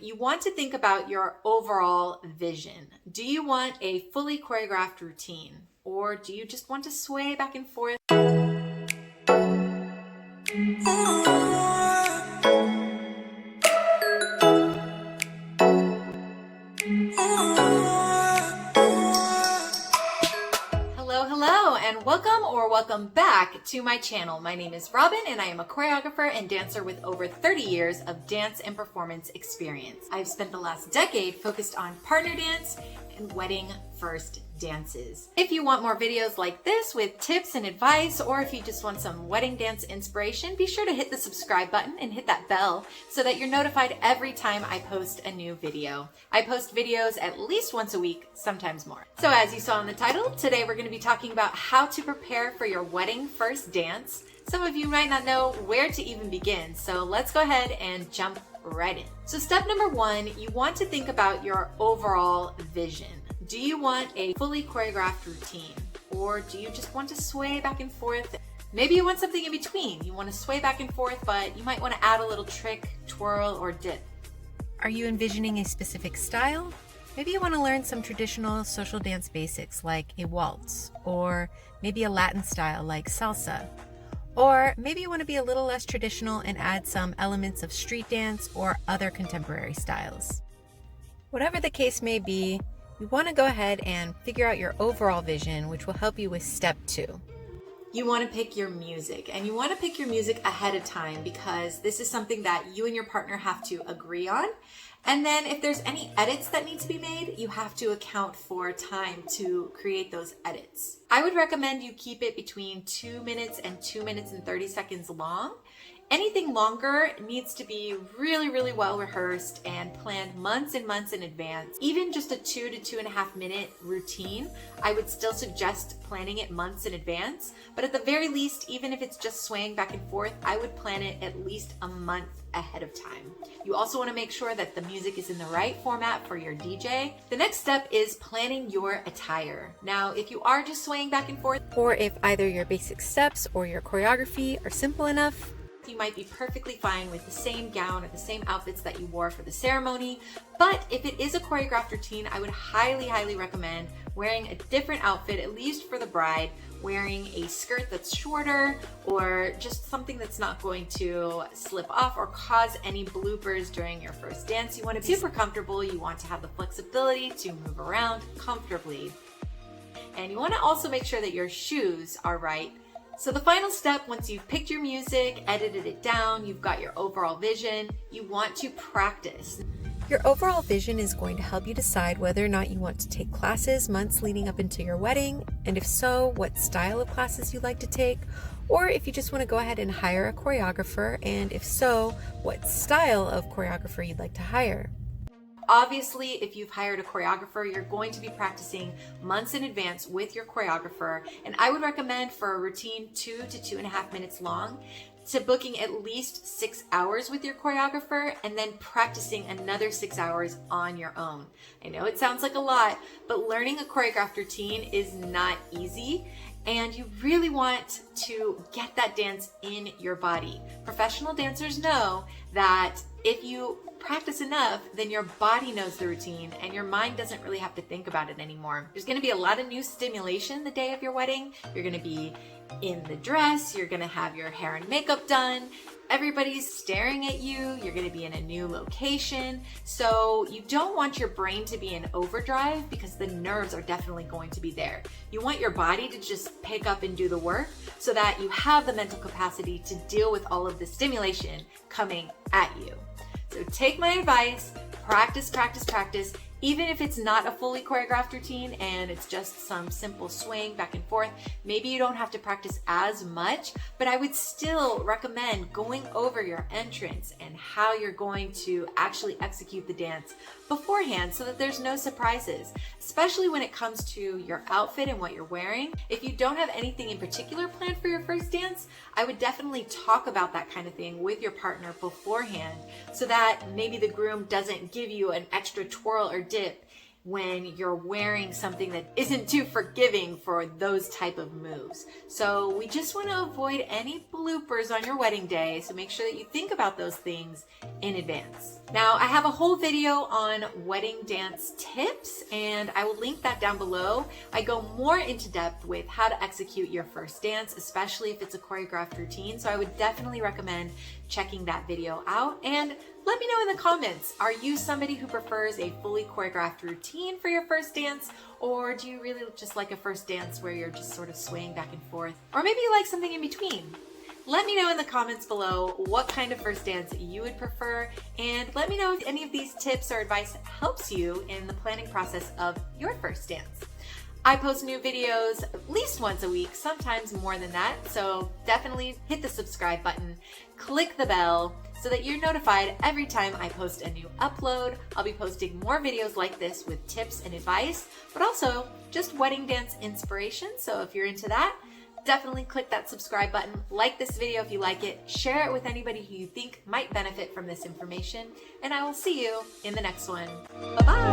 you want to think about your overall vision. Do you want a fully choreographed routine, or do you just want to sway back and forth? Hello, and welcome back to my channel. My name is Robin, and I am a choreographer and dancer with over 30 years of dance and performance experience. I've spent the last decade focused on partner dance and wedding first dances. If you want more videos like this with tips and advice, or if you just want some wedding dance inspiration, be sure to hit the subscribe button and hit that bell so that you're notified every time I post a new video. I post videos at least once a week, sometimes more. So as you saw in the title, today we're going to be talking about how to prepare for your wedding first dance. Some of you might not know where to even begin, so let's go ahead and jump right in. So step number one, you want to think about your overall vision. Do you want a fully choreographed routine, or do you just want to sway back and forth? Maybe you want something in between. You want to sway back and forth, but you might want to add a little trick, twirl, or dip. Are you envisioning a specific style? Maybe you want to learn some traditional social dance basics like a waltz, or maybe a Latin style like salsa. Or maybe you want to be a little less traditional and add some elements of street dance or other contemporary styles. Whatever the case may be, you want to go ahead and figure out your overall vision, which will help you with step 2. You want to pick your music, and you want to pick your music ahead of time because this is something that you and your partner have to agree on. And then if there's any edits that need to be made, you have to account for time to create those edits. I would recommend you keep it between 2 minutes and 2 minutes and 30 seconds long. Anything longer needs to be really well rehearsed and planned months and months in advance. Even just a 2 to 2.5 minute routine, I would still suggest planning it months in advance. But at the very least, even if it's just swaying back and forth, I would plan it at least a month ahead of time. You also want to make sure that the music is in the right format for your DJ. The next step is planning your attire. Now, if you are just swaying back and forth, or if either your basic steps or your choreography are simple enough, you might be perfectly fine with the same gown or the same outfits that you wore for the ceremony. But if it is a choreographed routine, I would highly recommend wearing a different outfit, at least for the bride, wearing a skirt that's shorter, or just something that's not going to slip off or cause any bloopers during your first dance. You want to be super comfortable. You want to have the flexibility to move around comfortably. And you want to also make sure that your shoes are right. So the final step, once you've picked your music, edited it down, you've got your overall vision, you want to practice. Your overall vision is going to help you decide whether or not you want to take classes months leading up into your wedding, and if so, what style of classes you'd like to take, or if you just want to go ahead and hire a choreographer, and if so, what style of choreographer you'd like to hire. Obviously, if you've hired a choreographer, you're going to be practicing months in advance with your choreographer, and I would recommend for a routine 2 to 2.5 minutes long to booking at least 6 hours with your choreographer and then practicing another 6 hours on your own. I know it sounds like a lot, but learning a choreographed routine is not easy, and you really want to get that dance in your body. Professional dancers know that if you practice enough, then your body knows the routine and your mind doesn't really have to think about it anymore. There's going to be a lot of new stimulation the day of your wedding. You're going to be in the dress, you're going to have your hair and makeup done, everybody's staring at you, you're going to be in a new location. So you don't want your brain to be in overdrive because the nerves are definitely going to be there. You want your body to just pick up and do the work so that you have the mental capacity to deal with all of the stimulation coming at you. So take my advice, practice. Even if it's not a fully choreographed routine and it's just some simple swing back and forth, maybe you don't have to practice as much, but I would still recommend going over your entrance and how you're going to actually execute the dance beforehand so that there's no surprises, especially when it comes to your outfit and what you're wearing. If you don't have anything in particular planned for your first dance, I would definitely talk about that kind of thing with your partner beforehand so that maybe the groom doesn't give you an extra twirl or dip when you're wearing something that isn't too forgiving for those type of moves. So we just want to avoid any bloopers on your wedding day, so make sure that you think about those things in advance. Now, I have a whole video on wedding dance tips, and I will link that down below. I go more into depth with how to execute your first dance, especially if it's a choreographed routine, so I would definitely recommend checking that video out. And let me know in the comments, are you somebody who prefers a fully choreographed routine for your first dance, or do you really just like a first dance where you're just sort of swaying back and forth? Or maybe you like something in between? Let me know in the comments below what kind of first dance you would prefer, and let me know if any of these tips or advice helps you in the planning process of your first dance. I post new videos at least once a week, sometimes more than that, so definitely hit the subscribe button, click the bell so that you're notified every time I post a new upload. I'll be posting more videos like this with tips and advice, but also just wedding dance inspiration, so if you're into that, definitely click that subscribe button, like this video if you like it, share it with anybody who you think might benefit from this information, and I will see you in the next one. Bye-bye!